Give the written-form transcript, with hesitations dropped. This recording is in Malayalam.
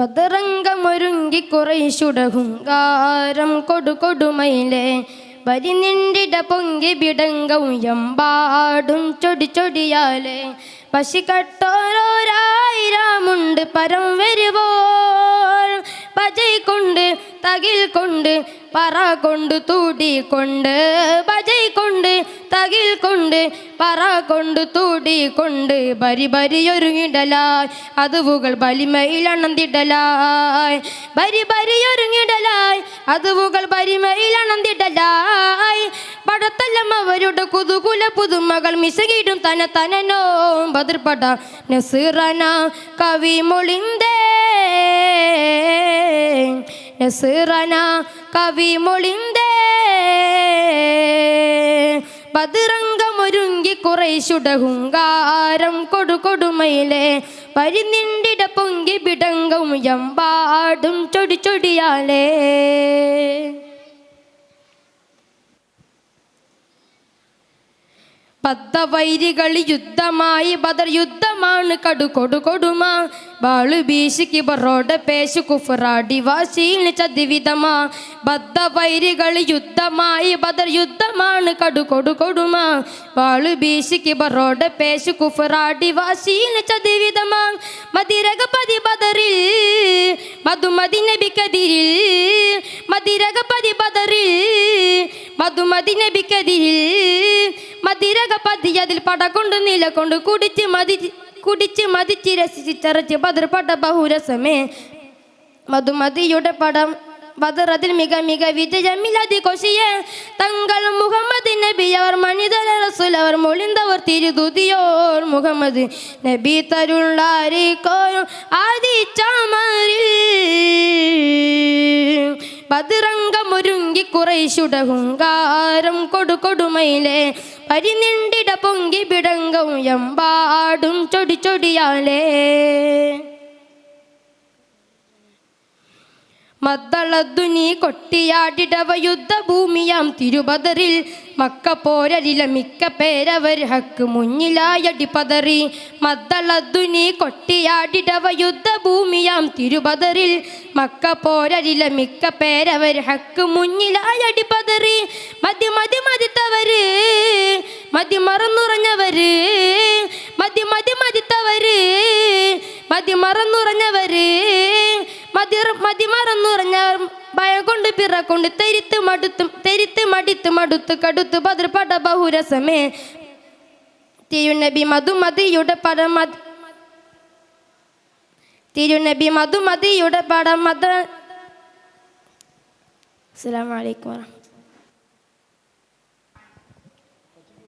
ബദറംഗമൊരുങ്ങി കുറൈശുടെ ഹുങ്കാരം കൊടുകൊടുമയിലെ വരി നിണ്ടിട പൊങ്കി ബിടങ്കവും എമ്പാടും ചൊടി ചൊടിയാലെ പശിക്കട്ടോരോരായിരമുണ്ട് പരം വരുവോൾ ഭജൈ കൊണ്ട് തകിൽ കൊണ്ട് പറ കൊണ്ട് തൂടിക്കൊണ്ട് ഭജൈ കൊണ്ട് തകിൽ കൊണ്ട് പറ കൊണ്ട് തൂടിക്കൊണ്ട് ബരി ബരിയൊരുങ്ങിടലായി അതുവുകൾ ബലിമയിലണന്തിടലായി ബരി ബരിയൊരുങ്ങിടലായി അതുവുകൾ ബലിമയിലണന്തിടലായി പടത്തല്ലം അവരുടെ കുതുകുല പുതുമകൾ മിസകിടും തന തനനോ ബദർപട നസിറന കവി മൊളിന്തേ നസിറന കവി മൊളിന്തേ ബദറംഗമൊരുങ്ങി കുറൈശുടെ ഹുങ്കാരം കൊടുകൊടുമയിലെ വരി നിണ്ടിട പൊങ്കി ബിടങ്കവും എമ്പാടും ചൊടി ചൊടിയാലേ ബദ്ധവൈരികളി യുദ്ധമായി ബദർ യുദ്ധമാണ് കൊടുകൊടുമ ബാളു ബീശിക്ക് ബറോടെ പേശു കുഫറാടി വാശീന് ചതിവിധമ ബദ്ധവൈരികളി യുദ്ധമായി ബദർ യുദ്ധമാണ് കൊടുകൊടുമ ബാളു ബീശിക്ക് ബറോടെ പേശു കുഫറാടി വാശീന് ചതിവിധമ മതിരകപതി ബദറിൽ മധുമതി നബിക്കതിരിൽ മതിരകപതി ബദറിൽ മധുമതി നബിക്കതിരിൽ മതിരകപതി അതിൽ പടകൊണ്ട് നിലകൊണ്ട് കുടിച്ച് മതിച്ച് രസിച്ചറച്ച് ബദർപട ബഹുരസമേ മധുമതിയുടെ പടം ബദർ അതിൽ മിക മിക വിജയമില്ലാതി കൊശിയെ തങ്ങൾ മുഹമ്മദ് നബി അവർ മനിതര റസൂൽ അവർ മൊളിന്തവർ തിരുതുതിയോർ മുഹമ്മദ് നബി തരുള്ളാരിക്കോയും ആദിച്ചാമരിൽ ബദറംഗമൊരുങ്ങി കുറൈശുടെ ഹുങ്കാരം കൊടുകൊടുമയിലെ വരി നിണ്ടിട പൊങ്കി ബിടങ്കവും എമ്പാടും ചൊടി ചൊടിയാലേ മദ്ദളദ്ദുനി കൊട്ടിയാടിടവ യുദ്ധഭൂമിയാം തിരുബദറിൽ മക്ക പോരലില മിക്ക പേരവർ ഹക്ക് മുന്നിലായടി പതറി മദ്ദളദ്ദുനി കൊട്ടിയാടിടവ യുദ്ധഭൂമിയാം തിരുബദറിൽ മക്ക പോരലില മിക്ക പേരവർ ഹക്ക് മുന്നിലായടി പതറി മതി മതി മതിത്തവര് മതി മറന്നുറഞ്ഞവര് മതി മതി മതിത്തവര് മതി മറന്നുറഞ്ഞവര് മതി മറന്നുറഞ്ഞ ഭയം കൊണ്ട് പിറക്കൊണ്ട് തെരിത്ത് മടിത്ത് മടുത്ത് കടുത്ത് ബദർപട ബഹുരസമേ തിരുനബി മധുമതിയുടെ പടം തിരുനബി മധുമതിയുടെ പടം അസ്സലാമു അലൈക്കും.